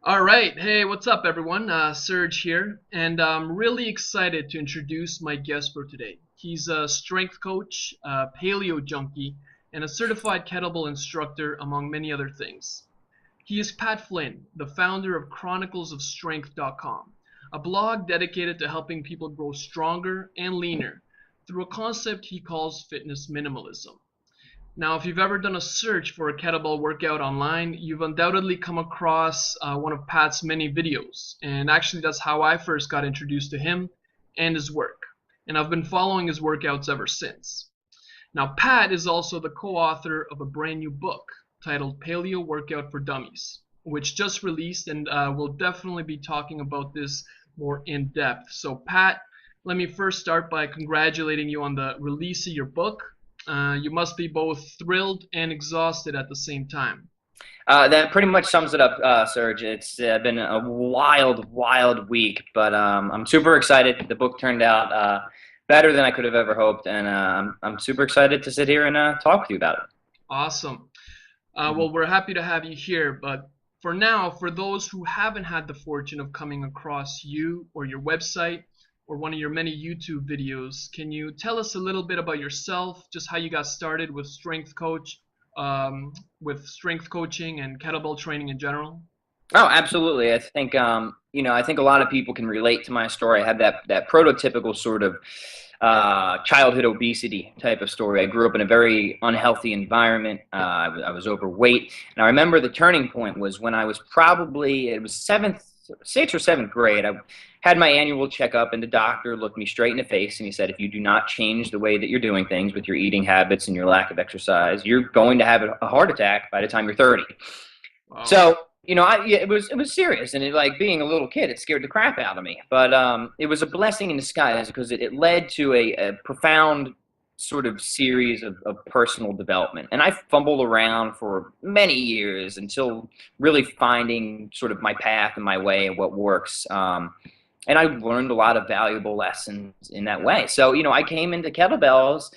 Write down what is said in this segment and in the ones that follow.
All right. Hey, what's up, everyone? Serge here, and I'm really excited to introduce my guest for today. He's a strength coach, a paleo junkie, and a certified kettlebell instructor, among many other things. He is Pat Flynn, the founder of Chronicles of Strength.com, a blog dedicated to helping people grow stronger and leaner through a concept he calls fitness minimalism. Now, if you've ever done a search for a kettlebell workout online, you've undoubtedly come across one of Pat's many videos. And actually, that's how I first got introduced to him and his work. And I've been following his workouts ever since. Now, Pat is also the co-author of a brand new book titled Paleo Workout for Dummies, which just released, and we'll definitely be talking about this more in depth. So, Pat, let me first start by congratulating you on the release of your book. You must be both thrilled and exhausted at the same time. That pretty much sums it up, Serge. It's been a wild week, but I'm super excited. The book turned out better than I could have ever hoped, and I'm super excited to sit here and talk with you about it. Awesome. Well, we're happy to have you here, but for now, for those who haven't had the fortune of coming across you or your website or one of your many YouTube videos, can you tell us a little bit about yourself, just how you got started with strength coaching and kettlebell training in general? Oh, absolutely. I think I think a lot of people can relate to my story. I had that prototypical sort of childhood obesity type of story. I grew up in a very unhealthy environment. I was overweight, and I remember the turning point was when I was probably it was sixth or seventh grade. I had my annual checkup, and the doctor looked me straight in the face, and he said, "If you do not change the way that you're doing things with your eating habits and your lack of exercise, you're going to have a heart attack by the time you're 30." Wow. So, yeah, it was serious, and like being a little kid, it scared the crap out of me. But it was a blessing in disguise because it led to a profound sort of series of personal development. And I fumbled around for many years until really finding sort of my path and my way and what works. And I learned a lot of valuable lessons in that way. So, I came into kettlebells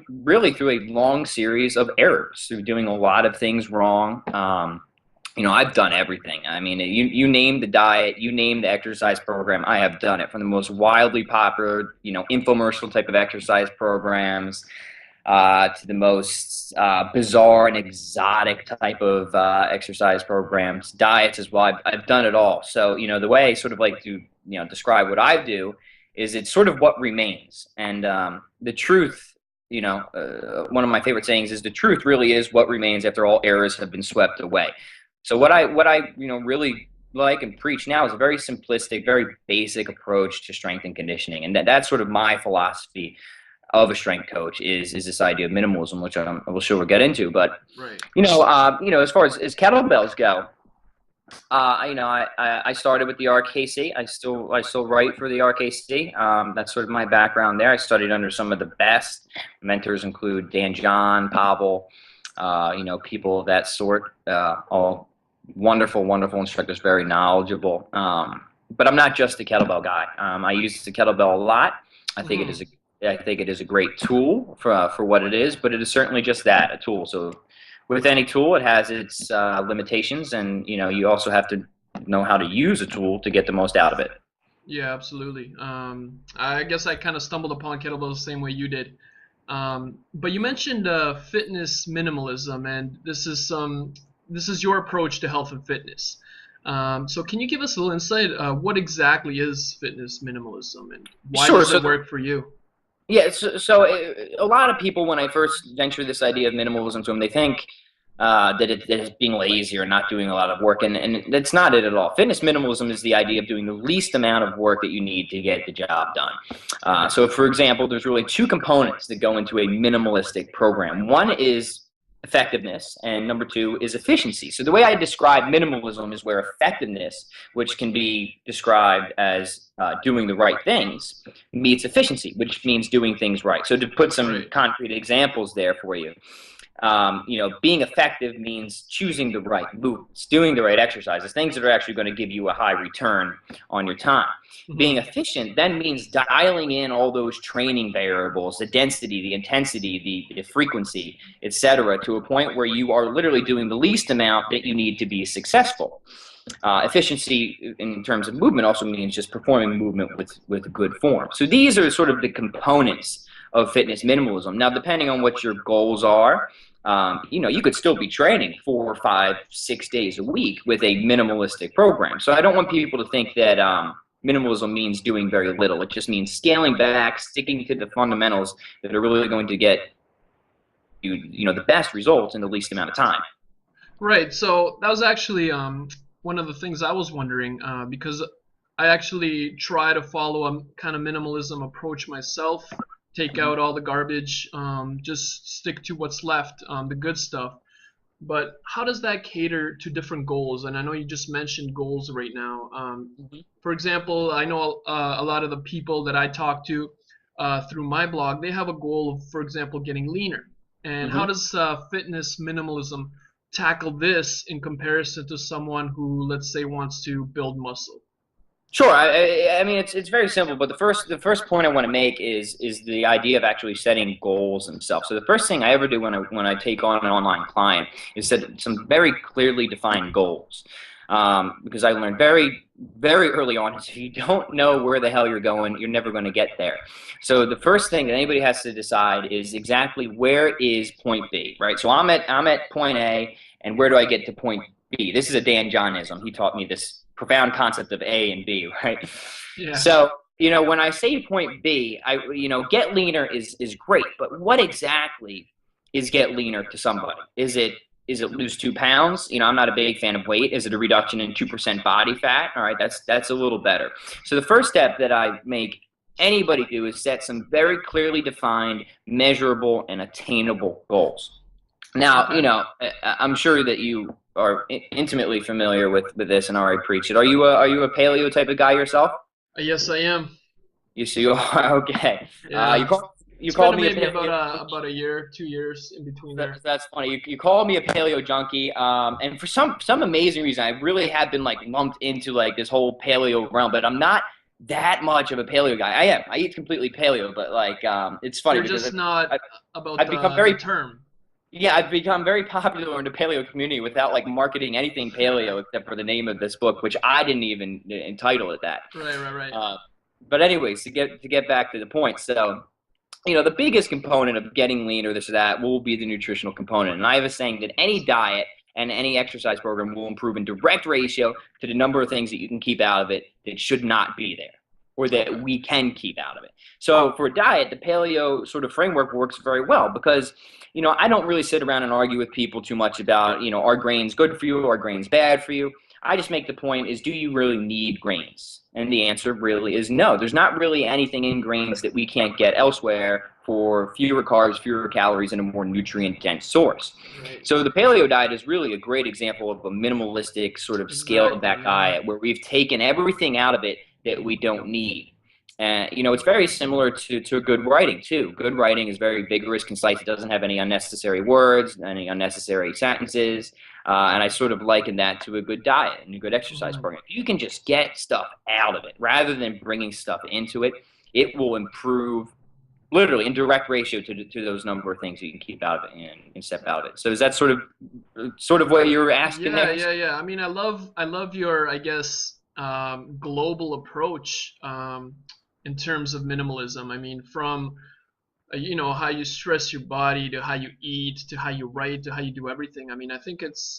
really through a long series of errors, through doing a lot of things wrong. I've done everything. I mean, you name the diet, you name the exercise program, I have done it. From the most wildly popular, infomercial type of exercise programs, to the most bizarre and exotic type of exercise programs, diets as well. I've done it all. So, the way I sort of like to, describe what I do is it's sort of what remains. And the truth, one of my favorite sayings is the truth really is what remains after all errors have been swept away. So what I really like and preach now is a very simplistic, very basic approach to strength and conditioning, and that's sort of my philosophy of a strength coach is this idea of minimalism, which I will sure get into. But Right. as far as kettlebells go, I started with the RKC. I still write for the RKC. That's sort of my background there. I studied under some of the best mentors, include Dan John, Pavel, people of that sort, all wonderful instructors, very knowledgeable. But I'm not just a kettlebell guy. I use the kettlebell a lot. I think Mhm. I think it is a great tool for what it is, but it is certainly just that, a tool. So with any tool, it has its limitations, and you also have to know how to use a tool to get the most out of it. Yeah, absolutely. I guess I kind of stumbled upon kettlebells the same way you did. But you mentioned fitness minimalism, and this is your approach to health and fitness. So can you give us a little insight? What exactly is fitness minimalism, and why Sure. does So it work for you? yeah, a lot of people, when I first venture this idea of minimalism to them, they think that it's being lazy or not doing a lot of work, and that's not it at all. Fitness minimalism is the idea of doing the least amount of work that you need to get the job done. Right. So, for example, there's really two components that go into a minimalistic program. One is effectiveness, and number two is efficiency. So the way I describe minimalism is where effectiveness, which can be described as doing the right things, meets efficiency, which means doing things right. So to put some Right. concrete examples there for you, being effective means choosing the right movements, doing the right exercises, things that are actually going to give you a high return on your time. Being Hmm. efficient then means dialing in all those training variables, the density, the intensity, the frequency, etc., to a point where you are literally doing the least amount that you need to be successful. Efficiency in terms of movement also means just performing movement with good form. So these are sort of the components of fitness minimalism. Now, depending on what your goals are, you could still be training 4, 5, 6 days a week with a minimalistic program. So I don't want people to think that minimalism means doing very little. It just means scaling back, sticking to the fundamentals that are really going to get you the best results in the least amount of time. Right. So that was actually one of the things I was wondering, because I actually try to follow a kind of minimalism approach myself. Take out all the garbage, just stick to what's left, the good stuff. But how does that cater to different goals? And I know you just mentioned goals right now. For example, I know a lot of the people that I talk to through my blog, they have a goal of, for example, getting leaner. And how does fitness minimalism tackle this in comparison to someone who, let's say, wants to build muscle? Sure. I mean, it's very simple, but the first point I want to make is the idea of actually setting goals themselves. So the first thing I ever do when I take on an online client is set some very clearly defined goals, because I learned very early on is if you don't know where the hell you're going, you're never going to get there. So the first thing that anybody has to decide is exactly where is point B, right? So I'm at point A, and where do I get to point B? This is a Dan Johnism. He taught me this profound concept of A and B, right? Yeah. So, when I say point B, get leaner is great, but what exactly is get leaner to somebody? Is it lose 2 pounds? I'm not a big fan of weight. Is it a reduction in 2% body fat? All right, that's a little better. So the first step that I make anybody do is set some very clearly defined, measurable, and attainable goals. Now, I'm sure that you are intimately familiar with this and already preach it. Are you a paleo type of guy yourself? Yes, I am. You are? Okay. Yeah. You called me maybe about a year, 2 years in between there. That's funny. You called me a paleo junkie, and for some amazing reason, I really have been lumped into this whole paleo realm, but I'm not that much of a paleo guy. I am. I eat completely paleo, but it's funny. You're just not about I've become very the term. Yeah, I've become very popular in the paleo community without marketing anything paleo except for the name of this book, which I didn't even entitle it that. Right. But anyways, to get back to the point, so the biggest component of getting lean or this or that will be the nutritional component. And I have a saying that any diet and any exercise program will improve in direct ratio to the number of things that you can keep out of it that should not be there, or that we can keep out of it. So for a diet, the paleo sort of framework works very well because, I don't really sit around and argue with people too much about, are grains good for you, are grains bad for you? I just make the point is, do you really need grains? And the answer really is no. There's not really anything in grains that we can't get elsewhere for fewer carbs, fewer calories, and a more nutrient-dense source. Right. So the paleo diet is really a great example of a minimalistic sort of scaled-back diet where we've taken everything out of it that we don't need. And, it's very similar to good writing, too. Good writing is very vigorous, concise. It doesn't have any unnecessary words, any unnecessary sentences. And I sort of liken that to a good diet and a good exercise program. You can just get stuff out of it rather than bringing stuff into it. It will improve literally in direct ratio to those number of things you can keep out of it and step out of it. So is that sort of what you were asking? Yeah. I mean, I love your, I guess, global approach in terms of minimalism. I mean, from how you stress your body to how you eat to how you write to how you do everything. I mean, I think it's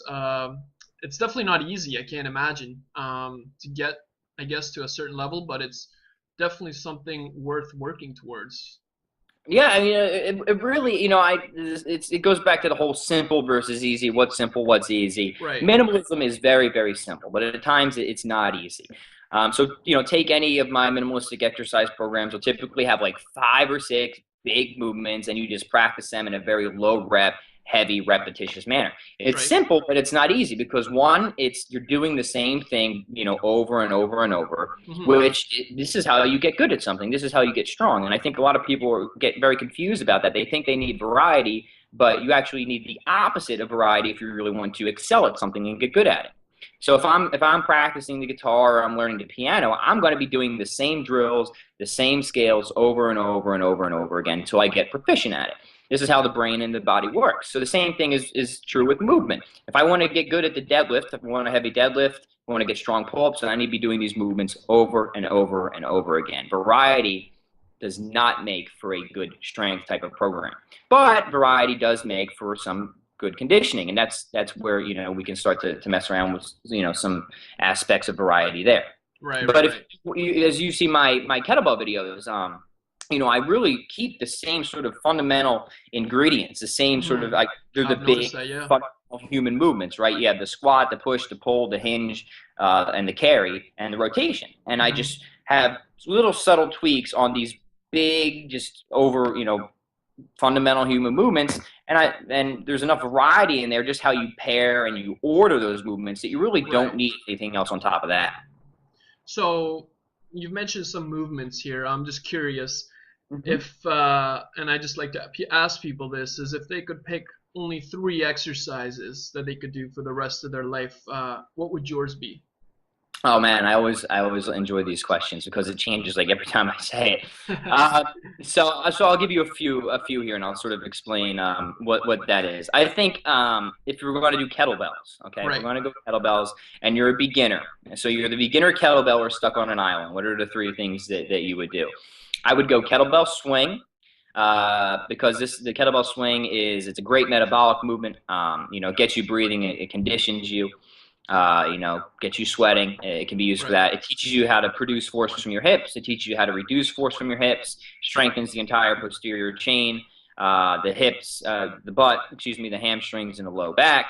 definitely not easy. I can't imagine to get, I guess, to a certain level, but it's definitely something worth working towards. Yeah, I mean, it really, it goes back to the whole simple versus easy. What's simple, what's easy. Right. Minimalism is very, very simple, but at times it's not easy. So, take any of my minimalistic exercise programs. You'll typically have 5 or 6 big movements, and you just practice them in a very low rep, heavy, repetitious manner. It's simple, but it's not easy because one, you're doing the same thing, over and over and over, which this is how you get good at something. This is how you get strong. And I think a lot of people get very confused about that. They think they need variety, but you actually need the opposite of variety if you really want to excel at something and get good at it. So if I'm practicing the guitar or I'm learning the piano, I'm going to be doing the same drills, the same scales over and over and over and over again until I get proficient at it. This is how the brain and the body works. So the same thing is true with movement. If I want to get good at the deadlift, if I want a heavy deadlift, if I want to get strong pull-ups, then I need to be doing these movements over and over and over again. Variety does not make for a good strength type of program, but variety does make for some good conditioning, and that's where, you know, we can start to mess around with, you know, some aspects of variety there. Right. But Right. if, as you see my kettlebell videos, you know, I really keep the same sort of fundamental ingredients, the same sort of, like, they're the big That, yeah. fundamental human movements, right? You have the squat, the push, the pull, the hinge, and the carry, and the rotation. And I just have little subtle tweaks on these big, just over, you know, fundamental human movements, and there's enough variety in there, just how you pair and you order those movements, that you really don't need anything else on top of that. So you've mentioned some movements here. I'm just curious if, and I just like to ask people this, is if they could pick only 3 exercises that they could do for the rest of their life, what would yours be? Oh man, I always enjoy these questions because it changes like every time I say it. So I'll give you a few here, and I'll sort of explain what that is. I think if you're going to do kettlebells, okay, if we're going to go kettlebells, and you're a beginner, so you're the beginner kettlebell or stuck on an island, what are the 3 things that you would do? I would go kettlebell swing. Because the kettlebell swing it's a great metabolic movement. You know, it gets you breathing, it conditions you. You know, gets you sweating. It can be used for that. It teaches you how to produce force from your hips. It teaches you how to reduce force from your hips. Strengthens the entire posterior chain, the hips, the butt, the hamstrings, and the low back.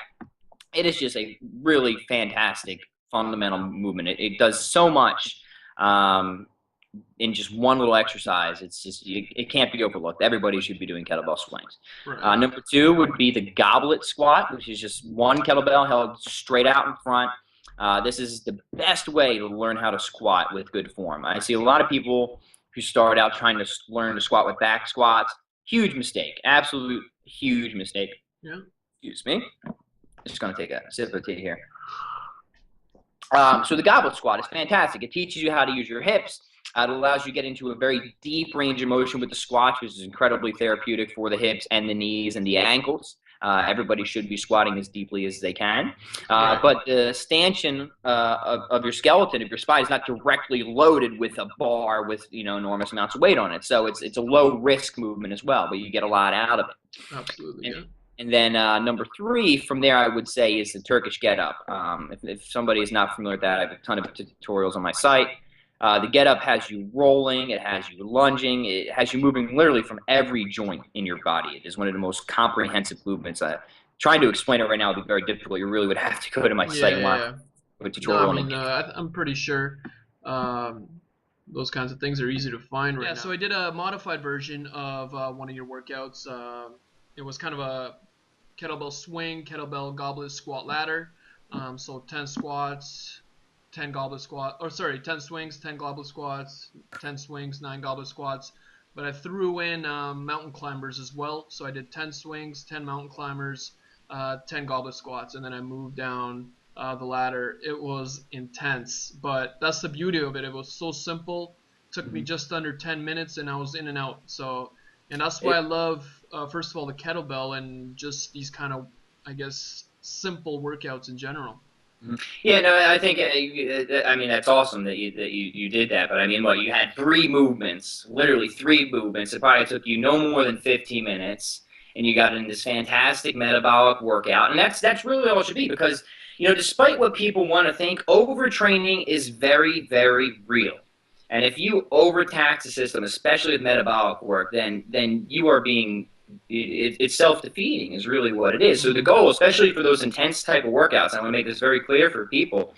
It is just a really fantastic fundamental movement. It does so much in just one little exercise. It's just, it can't be overlooked. Everybody should be doing kettlebell swings. Number 2 would be the goblet squat, which is just one kettlebell held straight out in front. This is the best way to learn how to squat with good form. I see a lot of people who start out trying to learn to squat with back squats. Huge mistake. Absolute huge mistake. Yeah. Excuse me. Just going to take a sip of tea here. So the goblet squat is fantastic. It teaches you how to use your hips. It allows you to get into a very deep range of motion with the squats, which is incredibly therapeutic for the hips and the knees and the ankles. Everybody should be squatting as deeply as they can. But the stanchion of your skeleton, of your spine, is not directly loaded with a bar with, you know, enormous amounts of weight on it. So it's a low risk movement as well, but you get a lot out of it. Absolutely. And then number 3 from there, I would say, is the Turkish get up. If somebody is not familiar with that, I have a ton of tutorials on my site. The get up has you rolling, it has you lunging, it has you moving literally from every joint in your body. It is one of the most comprehensive movements. Trying to explain it right now would be very difficult. You really would have to go to my site and watch a tutorial. No, I mean, I'm pretty sure those kinds of things are easy to find right now. So I did a modified version of one of your workouts. It was kind of a kettlebell swing, kettlebell goblet squat ladder. So 10 squats, 10 goblet squat, or sorry, 10 swings, 10 goblet squats, 10 swings, 9 goblet squats. But I threw in mountain climbers as well. So I did 10 swings, 10 mountain climbers, 10 goblet squats, and then I moved down the ladder. It was intense, but that's the beauty of it. It was so simple. It took me just under 10 minutes, and I was in and out. So, and that's why I love, first of all, the kettlebell and just these kind of, I guess, simple workouts in general. Yeah, no, I think, I mean, that's awesome that you did that. But I mean, what, you had 3 movements, literally 3 movements. It probably took you no more than 15 minutes, and you got in this fantastic metabolic workout. And that's really all it should be, because, you know, despite what people want to think, overtraining is very, very real. And if you overtax the system, especially with metabolic work, then you are being, it's self-defeating is really what it is. So the goal, especially for those intense type of workouts, I want to make this very clear for people,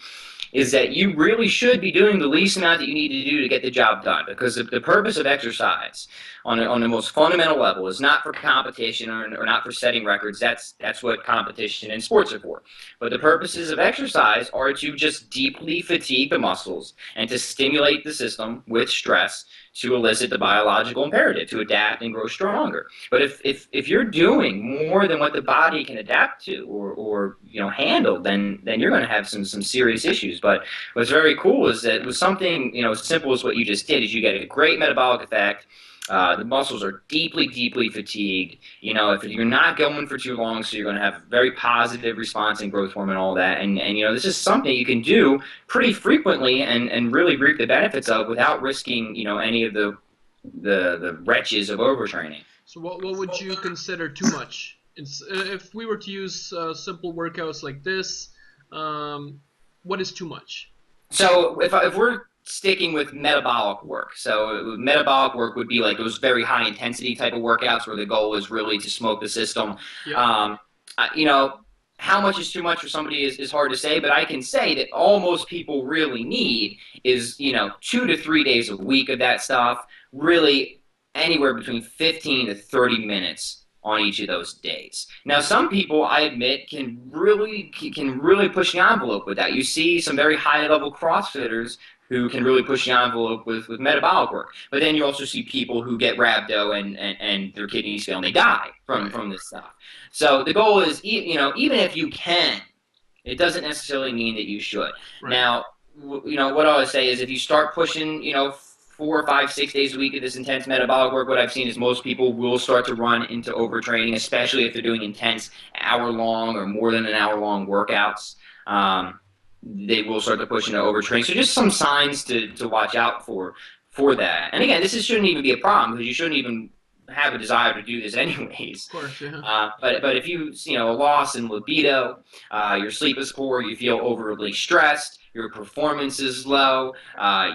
is that you really should be doing the least amount that you need to do to get the job done. Because the purpose of exercise on the most fundamental level is not for competition or not for setting records. That's what competition and sports are for. But the purposes of exercise are to just deeply fatigue the muscles and to stimulate the system with stress to elicit the biological imperative to adapt and grow stronger. But if you're doing more than what the body can adapt to or you know handle, then you're going to have some serious issues. But what's very cool is that with something, you know, as simple as what you just did, is you get a great metabolic effect. The muscles are deeply, deeply fatigued. If you're not going for too long, so you're going to have very positive response and growth hormone and all that. And this is something you can do pretty frequently and really reap the benefits of without risking, any of the wretches of overtraining. So what would you consider too much? If we were to use simple workouts like this, what is too much? So if we're sticking with metabolic work, so metabolic work would be like those very high intensity type of workouts where the goal is really to smoke the system. Yep. How much is too much for somebody is hard to say, but I can say that all most people really need is 2 to 3 days a week of that stuff, really anywhere between 15 to 30 minutes on each of those days. Now, some people, I admit, can really push the envelope with that. You see some very high-level CrossFitters who can really push the envelope with metabolic work. But then you also see people who get rhabdo and their kidneys fail and they die from this stuff. So the goal is, even if you can, it doesn't necessarily mean that you should. Right. Now, what I always say is if you start pushing, 4, 5, 6 days a week of this intense metabolic work, what I've seen is most people will start to run into overtraining, especially if they're doing intense hour-long or more than an hour-long workouts. They will start to push into overtraining. So just some signs to watch out for that. And again, shouldn't even be a problem because you shouldn't even have a desire to do this anyways. Of course, yeah. But if you a loss in libido, your sleep is poor, you feel overly stressed, your performance is low,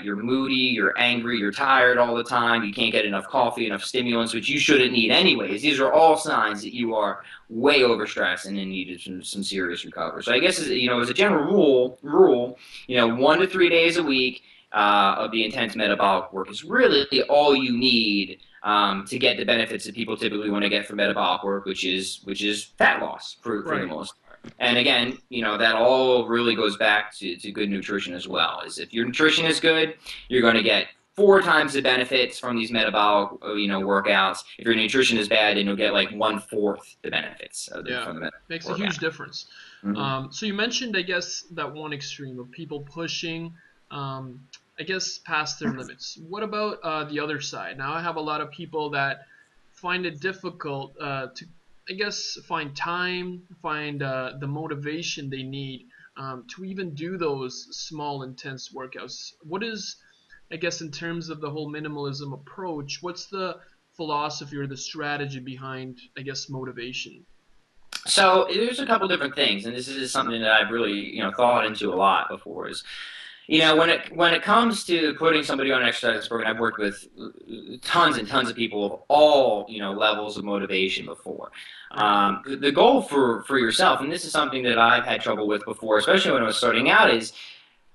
you're moody, you're angry, you're tired all the time, you can't get enough coffee, enough stimulants, which you shouldn't need anyways. These are all signs that you are way overstressed and in need of some serious recovery. So I guess as a general rule, 1 to 3 days a week of the intense metabolic work is really all you need to get the benefits that people typically want to get from metabolic work, which is fat loss for the most part. And again, that all really goes back to good nutrition as well. Is if your nutrition is good, you're going to get 4 times the benefits from these metabolic workouts. If your nutrition is bad, then you'll get like 1/4 the benefits from the metabolic makes workout. A huge difference. Mm-hmm. So you mentioned, I guess, that one extreme of people pushing I guess past their limits. What about the other side? Now I have a lot of people that find it difficult to, I guess, find time, find the motivation they need to even do those small, intense workouts. What is, I guess, in terms of the whole minimalism approach, what's the philosophy or the strategy behind, I guess, motivation? So there's a couple different things, and this is something that I've really thought into a lot before. Is when it comes to putting somebody on an exercise program, I've worked with tons and tons of people of all levels of motivation before. The goal for yourself, and this is something that I've had trouble with before, especially when I was starting out, is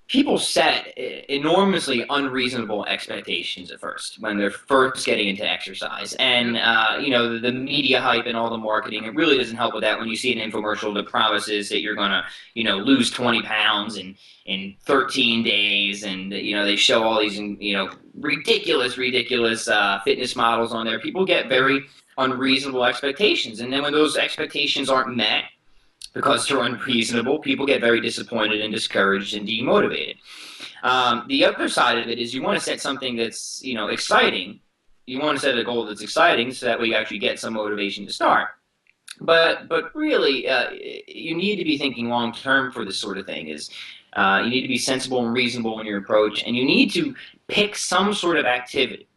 people set enormously unreasonable expectations at first when they're first getting into exercise. And, the media hype and all the marketing, it really doesn't help with that when you see an infomercial that promises that you're going to, lose 20 pounds in 13 days. And, they show all these, ridiculous fitness models on there. People get very unreasonable expectations. And then when those expectations aren't met, because they're unreasonable, people get very disappointed and discouraged and demotivated. The other side of it is you want to set something that's exciting. You want to set a goal that's exciting so that way you actually get some motivation to start. But really, you need to be thinking long term for this sort of thing. You need to be sensible and reasonable in your approach, and you need to pick some sort of activity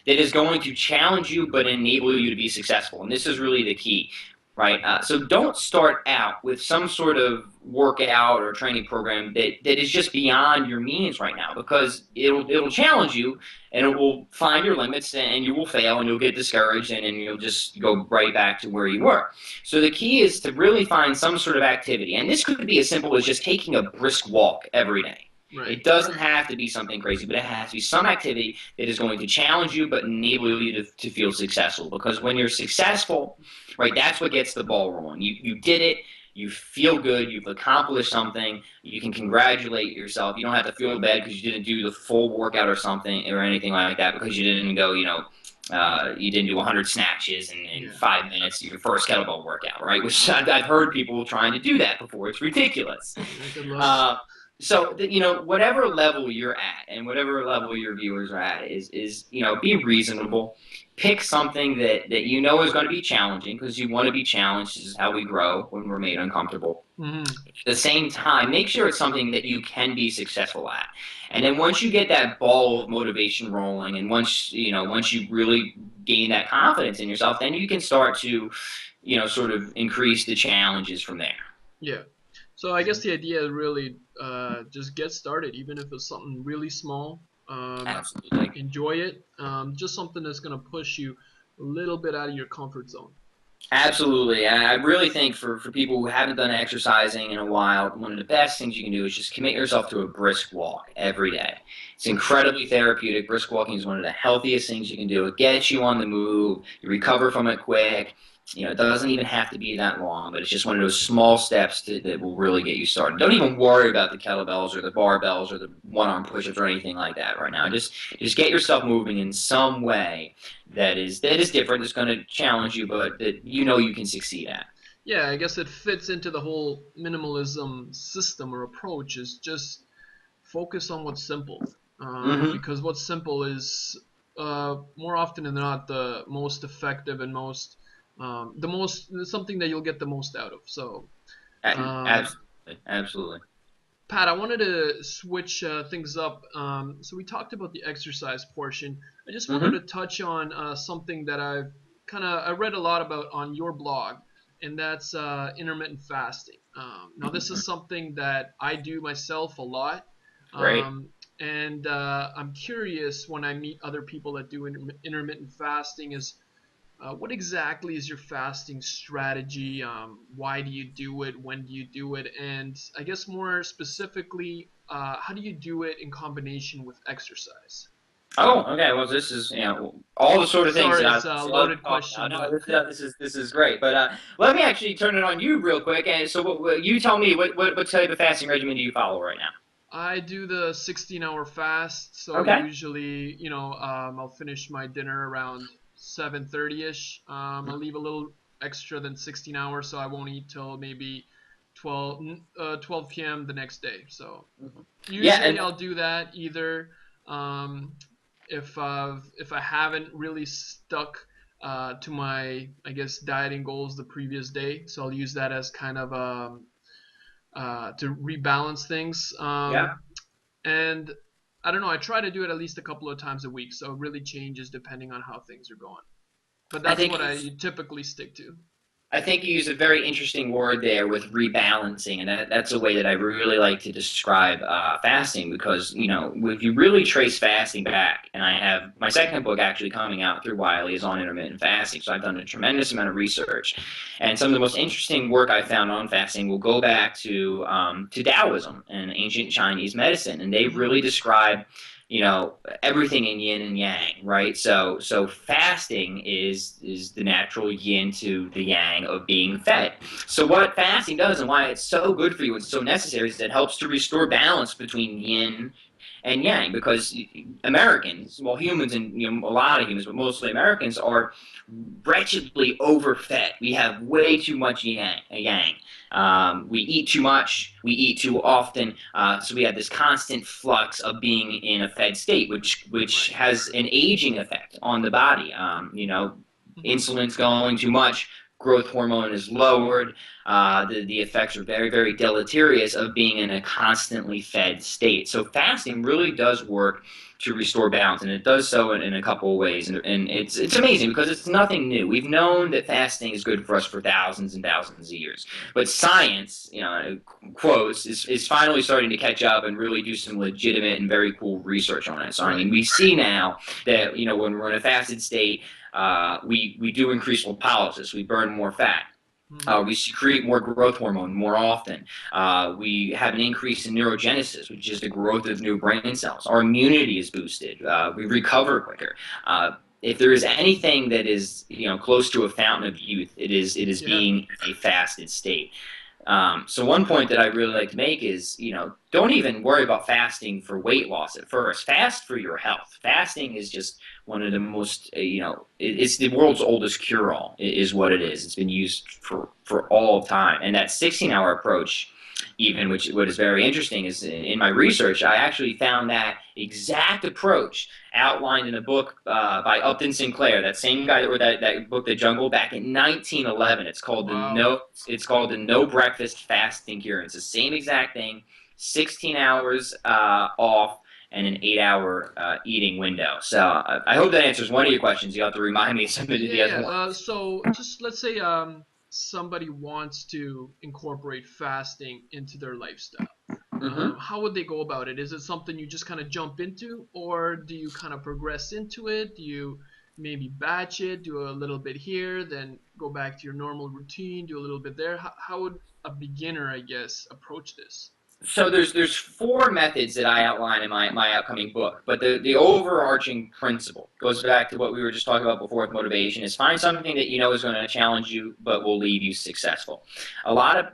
that is going to challenge you but enable you to be successful. And this is really the key. Right, so don't start out with some sort of workout or training program that is just beyond your means right now, because it'll challenge you and it will find your limits and you will fail and you'll get discouraged and you'll just go right back to where you were. So the key is to really find some sort of activity, and this could be as simple as just taking a brisk walk every day. Right. It doesn't have to be something crazy, but it has to be some activity that is going to challenge you but enable you to feel successful. Because when you're successful, right, that's what gets the ball rolling. You did it. You feel good. You've accomplished something. You can congratulate yourself. You don't have to feel bad because you didn't do the full workout or something or anything like that, because you didn't go, you didn't do 100 snatches in 5 minutes, your first kettlebell workout, right? Which I've heard people trying to do that before. It's ridiculous. So whatever level you're at and whatever level your viewers are at is be reasonable. Pick something that you know is going to be challenging, because you want to be challenged. This is how we grow, when we're made uncomfortable. Mm-hmm. At the same time, make sure it's something that you can be successful at. And then once you get that ball of motivation rolling, and once you really gain that confidence in yourself, then you can start to sort of increase the challenges from there. Yeah. So I guess the idea is really just get started, even if it's something really small. Absolutely. Enjoy it. Just something that's going to push you a little bit out of your comfort zone. Absolutely. I really think for people who haven't done exercising in a while, one of the best things you can do is just commit yourself to a brisk walk every day. It's incredibly therapeutic. Brisk walking is one of the healthiest things you can do. It gets you on the move. You recover from it quick. It doesn't even have to be that long, but it's just one of those small steps that will really get you started. Don't even worry about the kettlebells or the barbells or the one-arm push-ups or anything like that right now. Just get yourself moving in some way that is different, that's going to challenge you, but that you can succeed at. Yeah, I guess it fits into the whole minimalism system or approach, is just focus on what's simple. Mm-hmm. Because what's simple is more often than not the most effective and something that you'll get the most out of. So, Absolutely. Pat, I wanted to switch things up. So we talked about the exercise portion. I just wanted Mm-hmm. to touch on something that I read a lot about on your blog, and that's intermittent fasting. Now this is something that I do myself a lot, Great. and I'm curious when I meet other people that do intermittent fasting is what exactly is your fasting strategy? Why do you do it? When do you do it? And I guess more specifically, how do you do it in combination with exercise? Oh, okay. Well, this is all the sort of things Sorry, that it's a I love loaded to talk about. question, No, but this is great. But let me actually turn it on you real quick. And so, you tell me what type of fasting regimen do you follow right now? I do the 16-hour fast. So Okay. usually, I'll finish my dinner around 7:30ish. I'll leave a little extra than 16 hours, so I won't eat till maybe 12 p.m. the next day. So Yeah, usually I'll do that either um, if I haven't really stuck to my, I guess, dieting goals the previous day. So I'll use that as kind of to rebalance things. yeah. And I don't know. I try to do it at least a couple of times a week, so it really changes depending on how things are going. But I that's think what I typically stick to. I think you use a very interesting word there with rebalancing, and that's a way that I really like to describe fasting, because if you really trace fasting back, and I have my second book actually coming out through Wiley is on intermittent fasting, so I've done a tremendous amount of research, and some of the most interesting work I found on fasting will go back to Taoism and ancient Chinese medicine, and they Hmm. really describe everything in yin and yang, right? So fasting is the natural yin to the yang of being fed. So what fasting does, and why it's so good for you and so necessary, is it helps to restore balance between yin and yang, because Americans, well, humans, and a lot of humans, but mostly Americans, are wretchedly overfed. We have way too much yang. We eat too much, we eat too often, so we have this constant flux of being in a fed state, which Right. has an aging effect on the body. Hmm. Insulin's going too much, growth hormone is lowered. The effects are very, very deleterious of being in a constantly fed state. So fasting really does work to restore balance, and it does so in a couple of ways. And it's amazing, because it's nothing new. We've known that fasting is good for us for thousands and thousands of years. But science, quotes, is finally starting to catch up and really do some legitimate and very cool research on it. So, I Right. mean, we see now that, when we're in a fasted state, we do increase lipolysis, we burn more fat. Hmm. We secrete more growth hormone more often. We have an increase in neurogenesis, which is the growth of new brain cells. Our immunity is boosted. We recover quicker. If there is anything that is close to a fountain of youth, it is Yeah. being in a fasted state. So one point that I really like to make is, don't even worry about fasting for weight loss at first. Fast for your health. Fasting is just one of the most, it's the world's oldest cure-all, is what it is. It's been used for all time. And that 16-hour approach even, which what is very interesting is in my research, I actually found that exact approach outlined in a book by Upton Sinclair, that same guy that wrote that book, The Jungle, back in 1911. It's called Wow. the No Breakfast Fasting Cure. It's the same exact thing, 16 hours off and an 8-hour eating window. So I hope that answers one of your questions. You have to remind me of something if Yeah, you guys yeah. want. So just let's say somebody wants to incorporate fasting into their lifestyle. Mm-hmm. How would they go about it? Is it something you just kind of jump into, or do you kind of progress into it? Do you maybe batch it, do a little bit here, then go back to your normal routine, do a little bit there? How would a beginner, I guess, approach this? So there's four methods that I outline in my upcoming book, but the overarching principle goes back to what we were just talking about before with motivation: is find something that you know is going to challenge you but will leave you successful.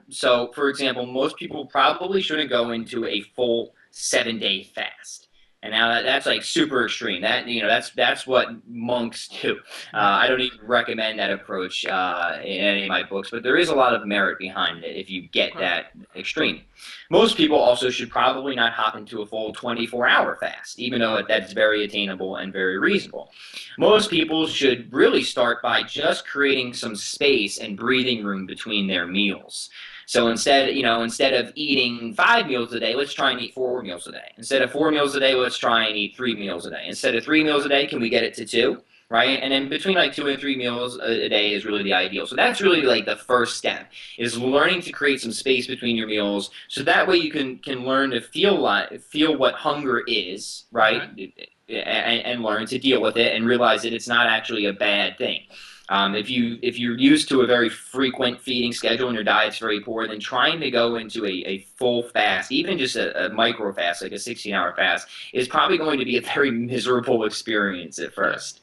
So for example, most people probably shouldn't go into a full 7-day fast. And now that's like super extreme. That's what monks do. Right. I don't even recommend that approach in any of my books, but there is a lot of merit behind it if you get Okay. that extreme. Most people also should probably not hop into a full 24-hour fast, even though that's very attainable and very reasonable. Most people should really start by just creating some space and breathing room between their meals. So instead of eating 5 meals a day, let's try and eat 4 meals a day. Instead of 4 meals a day, let's try and eat 3 meals a day. Instead of 3 meals a day, can we get it to two? Right? And then between like 2 and 3 meals a day is really the ideal. So that's really like the first step, is learning to create some space between your meals, so that way you can learn to feel what hunger is, right? Okay. And learn to deal with it and realize that it's not actually a bad thing. If you're used to a very frequent feeding schedule and your diet's very poor, then trying to go into a full fast, even just a micro fast, like a 16-hour fast, is probably going to be a very miserable experience at Yeah. first.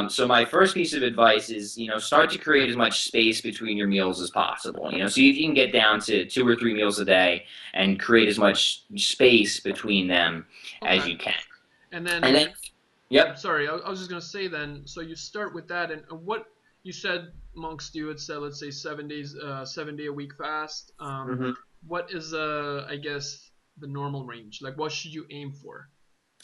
So my first piece of advice is, start to create as much space between your meals as possible. So if you can get down to 2 or 3 meals a day and create as much space between them as Okay. you can. And And then then, I'm yep. sorry, I was just gonna say then. So you start with that, and what you said monks do? It said, let's say 7 days, 7 day a week fast. Mhm. What is I guess the normal range? Like, what should you aim for?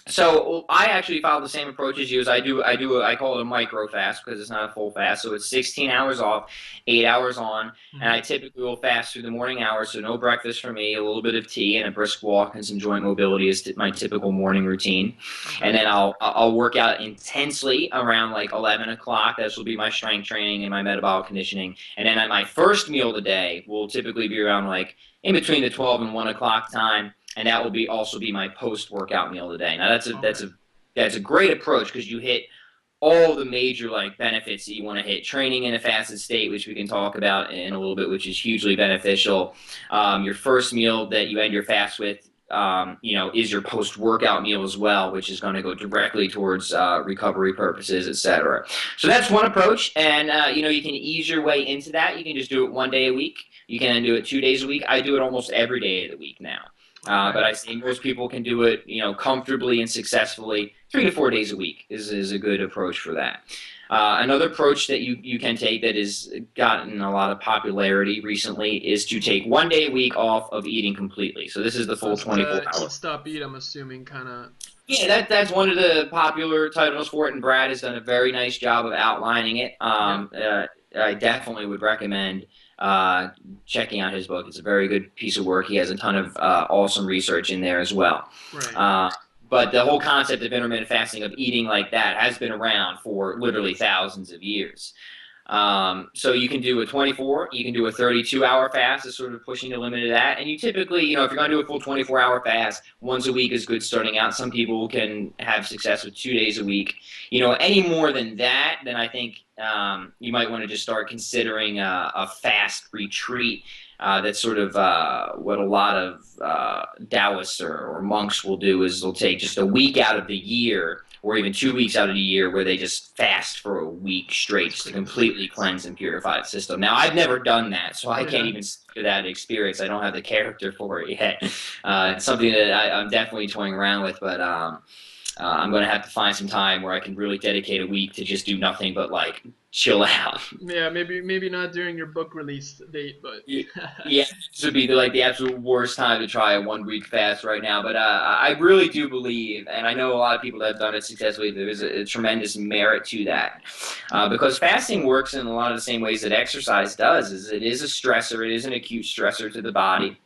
So I actually follow the same approach as you. As I call it a micro fast because it's not a full fast. So it's 16 hours off, 8 hours on, and I Hmm. typically will fast through the morning hours. So no breakfast for me, a little bit of tea and a brisk walk and some joint mobility is my typical morning routine. Okay. And then I'll work out intensely around like 11 o'clock. This will be my strength training and my metabolic conditioning. And then at my first meal of the day will typically be around like in between the 12 and 1 o'clock time, and that will be also be my post-workout meal today. Now Okay. that's a great approach because you hit all the major like benefits that you want to hit. Training in a fasted state, which we can talk about in a little bit, which is hugely beneficial. Your first meal that you end your fast with, is your post-workout meal as well, which is going to go directly towards recovery purposes, etc. So that's one approach, and you can ease your way into that. You can just do it 1 day a week. You can do it 2 days a week. I do it almost every day of the week now. Okay. But I see most people can do it, comfortably and successfully 3 to 4 days a week is a good approach for that. Another approach that you can take that has gotten a lot of popularity recently is to take 1 day a week off of eating completely. So this is the So full it's 24 the hour. eat stop eat. I'm assuming kind of. Yeah, that's one of the popular titles for it, and Brad has done a very nice job of outlining it. Yeah. I definitely would recommend checking out his book. It's a very good piece of work. He has a ton of awesome research in there as well. Right. But the whole concept of intermittent fasting, of eating like that, has been around for literally thousands of years. So you can do a 24, you can do a 32-hour fast, is sort of pushing the limit of that. And you typically, if you're going to do a full 24-hour fast, once a week is good starting out. Some people can have success with 2 days a week. Any more than that, then I think you might want to just start considering a fast retreat. That's sort of what a lot of Taoists or monks will do, is they'll take just a week out of the year, or even 2 weeks out of the year, where they just fast for a week straight That's just to crazy. completely cleanse and purify the system. Now, I've never done that, so I can't Yeah. even speak to that experience. I don't have the character for it yet. It's something that I'm definitely toying around with, but I'm going to have to find some time where I can really dedicate a week to just do nothing but like chill out. Yeah, maybe not during your book release date, but Yeah, this would be like the absolute worst time to try a 1 week fast right now. But I really do believe, and I know a lot of people that have done it successfully, there is a tremendous merit to that. Because fasting works in a lot of the same ways that exercise does. Is it is a stressor, it is an acute stressor to the body.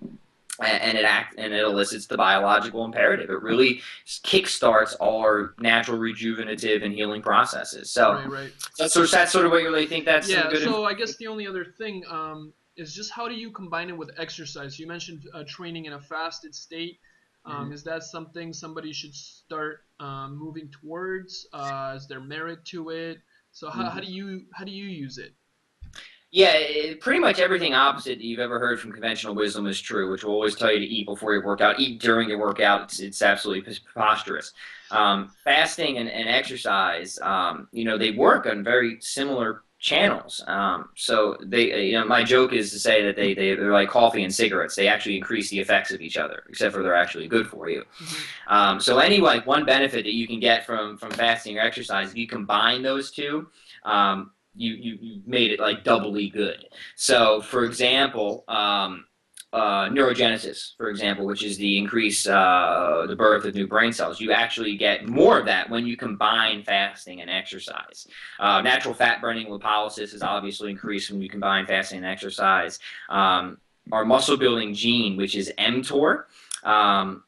And it elicits the biological imperative. It really kickstarts all our natural rejuvenative and healing processes. So right. that's sort of what you really think that's some Yeah, good. so I guess the only other thing is just how do you combine it with exercise? You mentioned training in a fasted state. Is that something somebody should start moving towards? Is there merit to it? So how do you use it? Yeah, pretty much everything opposite that you've ever heard from conventional wisdom is true, which will always tell you to eat before your workout, eat during your workout. It's absolutely preposterous. Fasting and exercise, they work on very similar channels. So my joke is to say that they're like coffee and cigarettes. They actually increase the effects of each other, except for they're actually good for you. So one benefit that you can get from fasting or exercise, if you combine those two, you made it like doubly good. So, for example, neurogenesis, for example, which is the increase the birth of new brain cells, you actually get more of that when you combine fasting and exercise. Natural fat burning lipolysis is obviously increased when you combine fasting and exercise. Our muscle building gene, which is mTOR,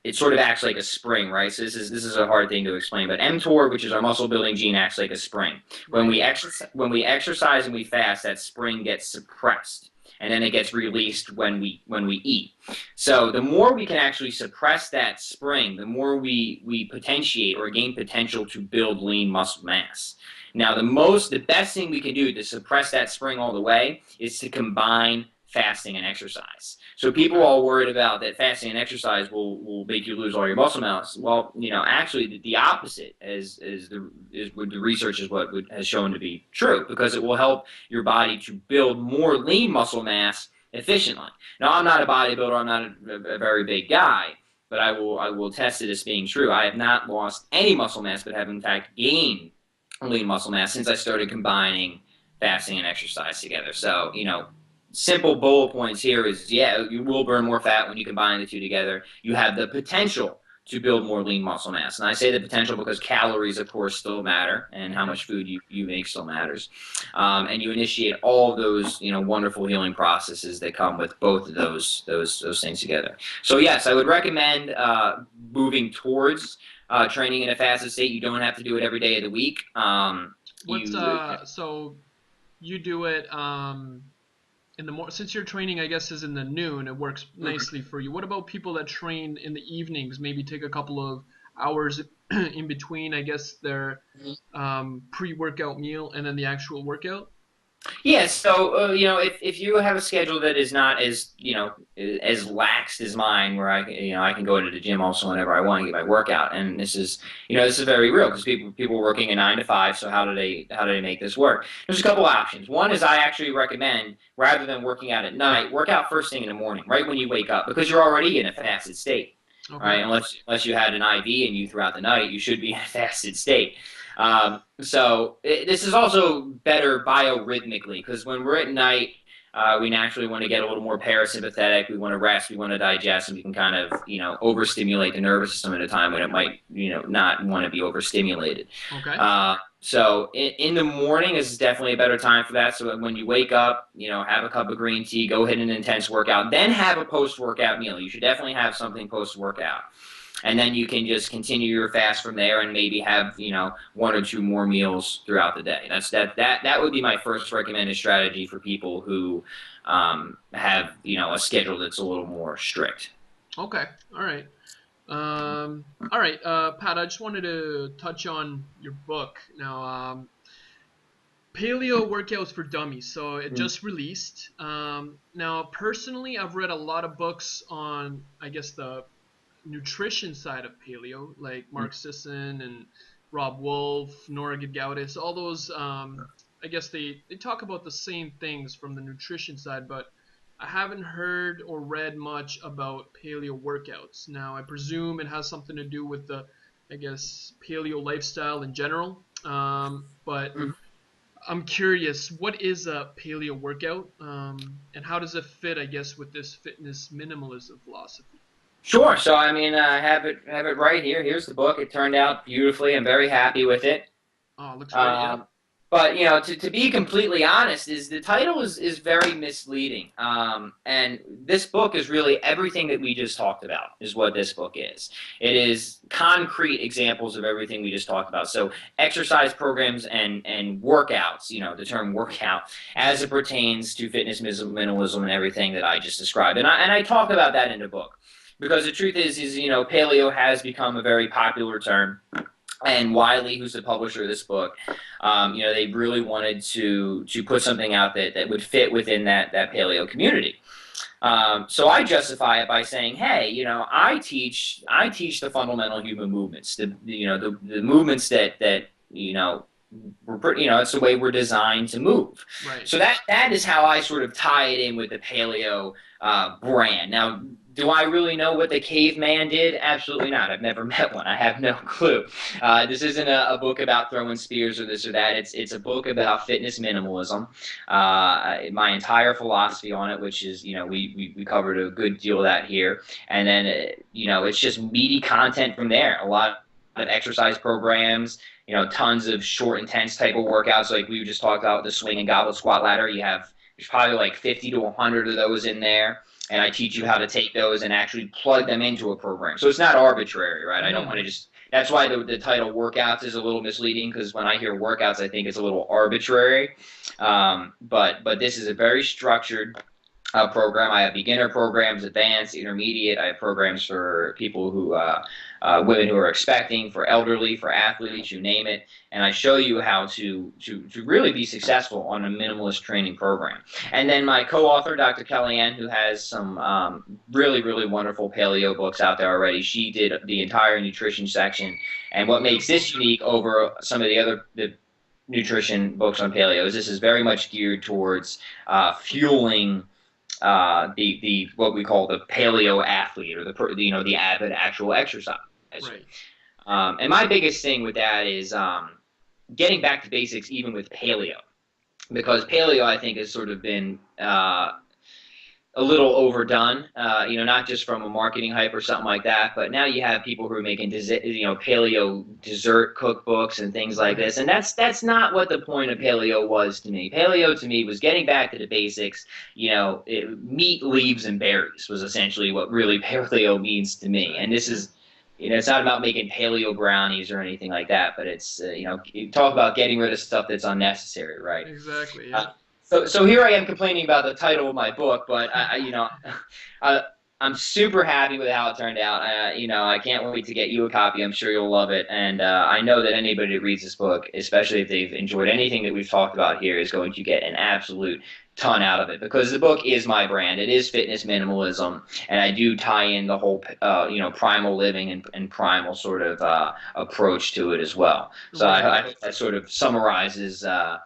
it sort of acts like a spring, right? So this is a hard thing to explain, but mTOR, which is our muscle building gene, acts like a spring. When we exercise and we fast, that spring gets suppressed, and then it gets released when we eat. So the more we can actually suppress that spring, the more we potentiate or gain potential to build lean muscle mass. Now the best thing we can do to suppress that spring all the way is to combine fasting and exercise. So people are all worried about that fasting and exercise will make you lose all your muscle mass. Well, actually the opposite is what the research is what has shown to be true, because it will help your body to build more lean muscle mass efficiently. Now, I'm not a bodybuilder, I'm not a very big guy, but I will test it as being true. I have not lost any muscle mass, but have in fact gained lean muscle mass since I started combining fasting and exercise together. So, simple bullet points here is, yeah, you will burn more fat when you combine the two together. You have the potential to build more lean muscle mass. And I say the potential because calories, of course, still matter, and how much food you make still matters. And you initiate all of those, wonderful healing processes that come with both of those things together. So yes, I would recommend moving towards training in a fasted state. You don't have to do it every day of the week. So you do it in the since your training, I guess, is in the noon, it works nicely for you. What about people that train in the evenings? Maybe take a couple of hours in between, I guess, their pre-workout meal and then the actual workout. Yeah, so if you have a schedule that is not as as lax as mine, where I can go to the gym also whenever I want to get my workout, and this is very real because people are working a 9 to 5. So how do they make this work? There's a couple options. One is I actually recommend, rather than working out at night, work out first thing in the morning, right when you wake up, because you're already in a fasted state. Okay. Right, unless you had an IV in you throughout the night, you should be in a fasted state. This is also better biorhythmically, because when we're at night, we naturally want to get a little more parasympathetic. We want to rest. We want to digest, and we can kind of overstimulate the nervous system at a time when it might not want to be overstimulated. Okay. So in the morning is definitely a better time for that. So when you wake up, have a cup of green tea, go hit an intense workout, then have a post-workout meal. You should definitely have something post-workout. And then you can just continue your fast from there and maybe have, 1 or 2 more meals throughout the day. That would be my first recommended strategy for people who have, a schedule that's a little more strict. Okay. All right. All right, Pat, I just wanted to touch on your book. Now, Paleo Workouts for Dummies. So it just released. Now, personally, I've read a lot of books on, I guess, the nutrition side of paleo, like Mark Sisson and Rob Wolf, Nora Gedgaudas, all those. I guess they talk about the same things from the nutrition side, but I haven't heard or read much about paleo workouts. Now, I presume it has something to do with the I guess, paleo lifestyle in general. But Mhm. I'm curious, what is a paleo workout, and how does it fit, I guess, with this fitness minimalism philosophy? Sure. So I mean, I have it right here. Here's the book. It turned out beautifully. I'm very happy with it. Oh, looks great. Yeah. Um, but you know, to be completely honest, is the title is very misleading. And this book is really everything that we just talked about. Is what this book is. It is concrete examples of everything we just talked about. So exercise programs and workouts. You know, the term workout as it pertains to fitness minimalism and everything that I just described. And I talk about that in the book because the truth is you know, paleo has become a very popular term. And Wiley, who's the publisher of this book, you know, they really wanted to put something out that would fit within that paleo community. So I justify it by saying, hey, you know, I teach the fundamental human movements, you know, the movements that you know, you know, it's the way we're designed to move. Right. So that is how I sort of tie it in with the paleo brand. Now, do I really know what the caveman did? Absolutely not. I've never met one. I have no clue. This isn't a book about throwing spears or this or that. It's a book about fitness minimalism. My entire philosophy on it, which is, you know, we covered a good deal of that here. And then, you know, it's just meaty content from there. A lot of exercise programs, you know, tons of short, intense type of workouts like we just talked about with the swing and goblet squat ladder. There's probably like 50 to 100 of those in there. And I teach you how to take those and actually plug them into a program. So it's not arbitrary, right? I don't want to just, that's why the title workouts is a little misleading, because when I hear workouts, I think it's a little arbitrary. But this is a very structured program. I have beginner programs, advanced, intermediate. I have programs for people who, women who are expecting, for elderly, for athletes, you name it. And I show you how to really be successful on a minimalist training program. And then my co-author, Dr. Kellyanne, who has some really, really wonderful paleo books out there already. She did the entire nutrition section. And what makes this unique over some of the nutrition books on paleo is this is very much geared towards fueling the what we call the paleo athlete, or the avid actual exercise. Right. And my biggest thing with that is getting back to basics, even with paleo, because paleo I think has sort of been a little overdone, you know, not just from a marketing hype or something like that, but now you have people who are making, you know, paleo dessert cookbooks and things like this, and that's not what the point of paleo was to me. Paleo to me was getting back to the basics. You know, meat, leaves, and berries was essentially what really paleo means to me, and this is. You know, it's not about making paleo brownies or anything like that, but it's, you know, you talk about getting rid of stuff that's unnecessary, right? Exactly. Yeah. So here I am complaining about the title of my book, but you know, I'm super happy with how it turned out. You know, I can't wait to get you a copy. I'm sure you'll love it, and I know that anybody that reads this book, especially if they've enjoyed anything that we've talked about here, is going to get an absolute ton out of it, because the book is my brand. It is fitness minimalism, and I do tie in the whole, you know, primal living and primal sort of approach to it as well. So I hope that sort of summarizes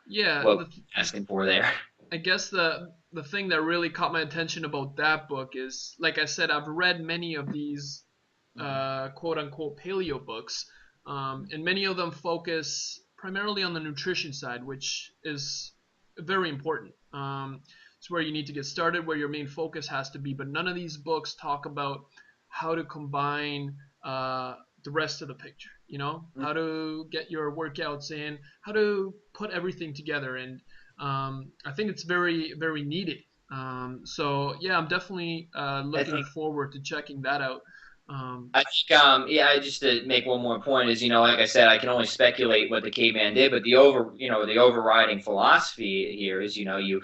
Yeah. what we're asking for there. I guess the thing that really caught my attention about that book is, like I said, I've read many of these quote unquote paleo books, and many of them focus primarily on the nutrition side, which is very important. It's where you need to get started, where your main focus has to be. But none of these books talk about how to combine the rest of the picture. You know, how to get your workouts in, how to put everything together, and I think it's very, very needed. So yeah, I'm definitely looking forward to checking that out. I think, yeah, just to make one more point is, you know, like I said, I can only speculate what the caveman did, but the overriding philosophy here is, you know, you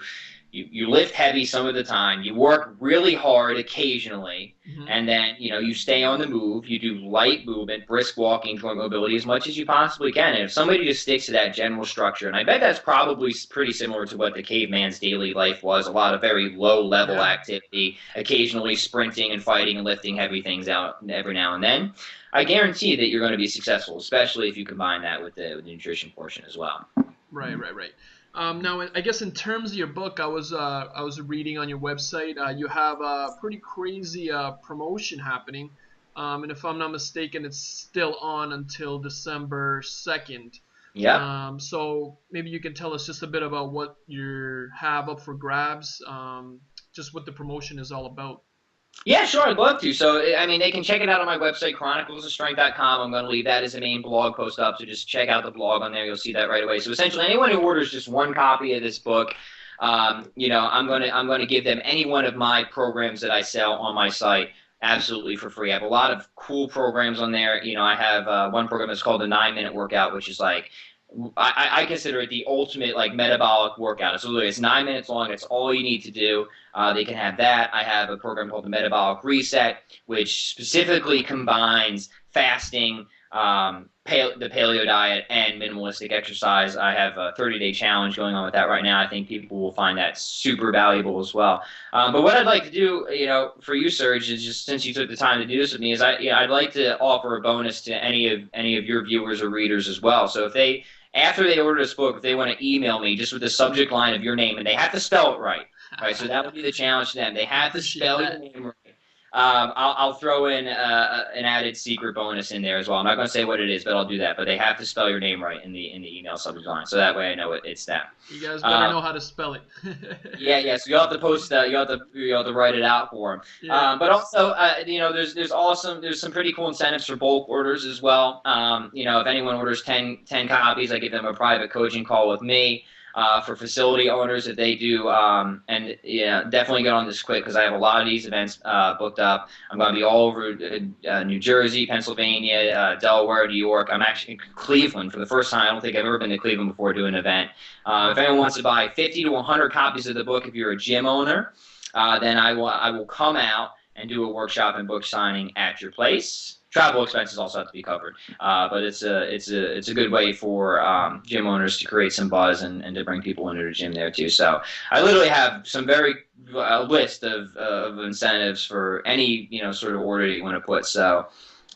lift heavy some of the time, you work really hard occasionally, and then, you know, you stay on the move, you do light movement, brisk walking, joint mobility as much as you possibly can. And if somebody just sticks to that general structure, and I bet that's probably pretty similar to what the caveman's daily life was, a lot of very low-level activity, occasionally sprinting and fighting and lifting heavy things out every now and then, I guarantee that you're going to be successful, especially if you combine that with the nutrition portion as well. Right. Now, I guess in terms of your book, I was reading on your website. You have a pretty crazy promotion happening. And if I'm not mistaken, it's still on until December 2nd. Yeah. So maybe you can tell us just a bit about what you have up for grabs, just what the promotion is all about. Yeah, sure, I'd love to. So, I mean, they can check it out on my website, chroniclesofstrength.com. I'm going to leave that as the main blog post up, so just check out the blog on there. You'll see that right away. So, essentially, anyone who orders just one copy of this book, I'm going to give them any one of my programs that I sell on my site absolutely for free. I have a lot of cool programs on there. I have one program that's called the 9-minute workout, which is like I consider it the ultimate like metabolic workout. It's 9 minutes long. That's all you need to do. They can have that. I have a program called the Metabolic Reset, which specifically combines fasting, the paleo diet, and minimalistic exercise. I have a 30-day challenge going on with that right now. I think people will find that super valuable as well. But what I'd like to do, for you, Serge, is just since you took the time to do this with me, is I'd like to offer a bonus to any of your viewers or readers as well. So if after they order this book, if they want to email me just with the subject line of your name, and they have to spell it right. Right, so that would be the challenge to them. They have to spell your name right. I'll throw in an added secret bonus in there as well. I'm not going to say what it is, but I'll do that. But they have to spell your name right in the email subject line, so that way I know it's them. You guys better know how to spell it. Yeah. So you'll have to post that. You have to write it out for them. Yeah. But also, there's some pretty cool incentives for bulk orders as well. If anyone orders 10 copies, I give them a private coaching call with me. For facility owners, if they do, and definitely get on this quick because I have a lot of these events booked up. I'm going to be all over New Jersey, Pennsylvania, Delaware, New York. I'm actually in Cleveland for the first time. I don't think I've ever been to Cleveland before doing an event. If anyone wants to buy 50 to 100 copies of the book, if you're a gym owner, then I will come out and do a workshop and book signing at your place. Travel expenses also have to be covered, but it's a good way for gym owners to create some buzz and to bring people into the gym there too. So I literally have some very list of incentives for any sort of order that you want to put. So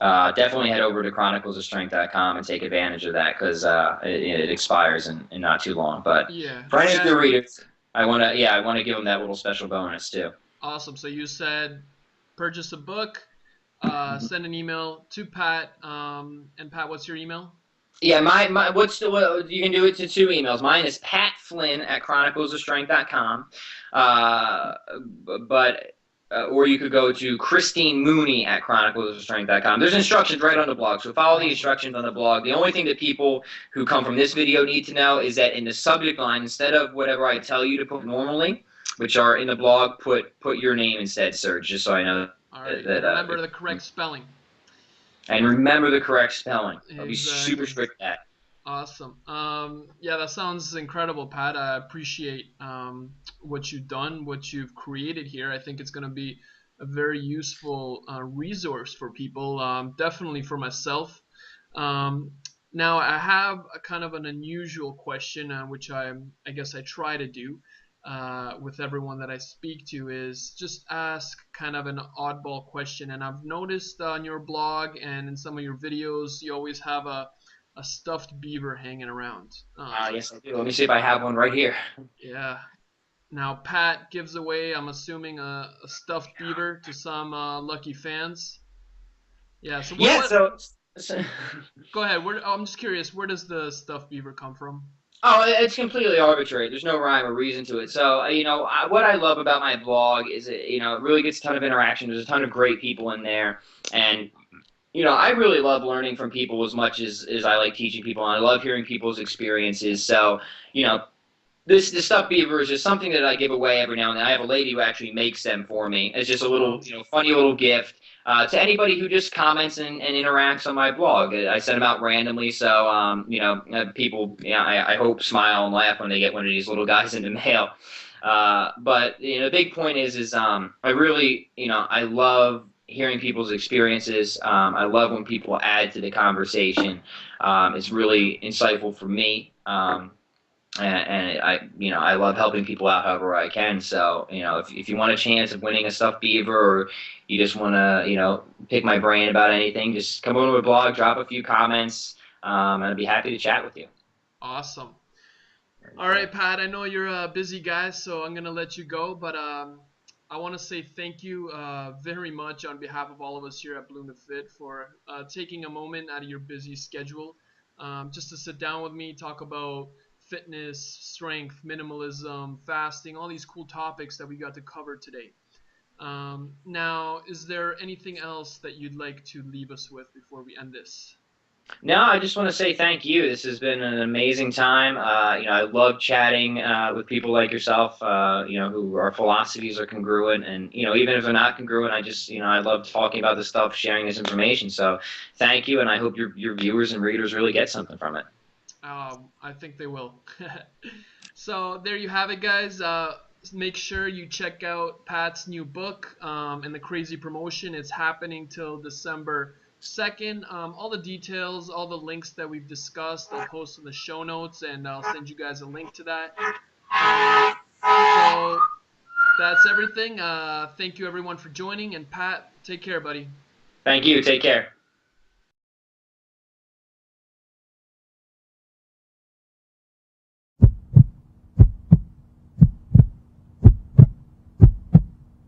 definitely head over to chroniclesofstrength.com and take advantage of that because it expires in not too long. But for any of the readers, I want to give them that little special bonus too. Awesome. So you said purchase a book. Send an email to Pat. And Pat, what's your email? Yeah, you can do it to 2 emails. Mine is Pat Flynn at chroniclesofstrength.com. Or you could go to Christine Mooney at chroniclesofstrength.com. There's instructions right on the blog, so follow the instructions on the blog. The only thing that people who come from this video need to know is that in the subject line, instead of whatever I tell you to put normally, which are in the blog, put your name instead, Serge, just so I know. All right. Remember the correct spelling. And remember the correct spelling. I'll be Exactly. super strict at that. Awesome. Yeah, that sounds incredible, Pat. I appreciate what you've done, what you've created here. I think it's going to be a very useful resource for people, definitely for myself. Now, I have a kind of an unusual question, which I guess I try to do. With everyone that I speak to is just ask kind of an oddball question. And I've noticed on your blog and in some of your videos, you always have a stuffed beaver hanging around. Yes, I do. Let me see if I have one right here. Yeah. Now, Pat gives away, I'm assuming, a stuffed beaver to some lucky fans. Yeah. So go ahead. I'm just curious, where does the stuffed beaver come from? Oh, it's completely arbitrary. There's no rhyme or reason to it. So, what I love about my blog is it really gets a ton of interaction. There's a ton of great people in there. And, I really love learning from people as much as I like teaching people. And I love hearing people's experiences. So, this stuffed beaver is just something that I give away every now and then. I have a lady who actually makes them for me. It's just a little, funny little gift. To anybody who just comments and interacts on my blog. I send them out randomly, so people, I hope smile and laugh when they get one of these little guys in the mail. But the big point is I really, I love hearing people's experiences. I love when people add to the conversation. It's really insightful for me. And I love helping people out however I can. So, if you want a chance of winning a stuffed beaver, or you just want to, pick my brain about anything, just come over to my blog, drop a few comments, and I'd be happy to chat with you. Awesome. All right, Pat, I know you're a busy guy, so I'm going to let you go. But I want to say thank you very much on behalf of all of us here at Bloom to Fit for taking a moment out of your busy schedule just to sit down with me, talk about fitness, strength, minimalism, fasting, all these cool topics that we got to cover today. Now, is there anything else that you'd like to leave us with before we end this? No, I just want to say thank you. This has been an amazing time. I love chatting with people like yourself, who our philosophies are congruent, and even if they're not congruent, I love talking about this stuff, sharing this information. So, thank you, and I hope your viewers and readers really get something from it. I think they will. So there you have it, guys. Make sure you check out Pat's new book and the crazy promotion. It's happening till December 2nd. All the details, all the links that we've discussed, I'll post in the show notes, and I'll send you guys a link to that. So that's everything. Thank you, everyone, for joining. And Pat, take care, buddy. Thank you. Take care.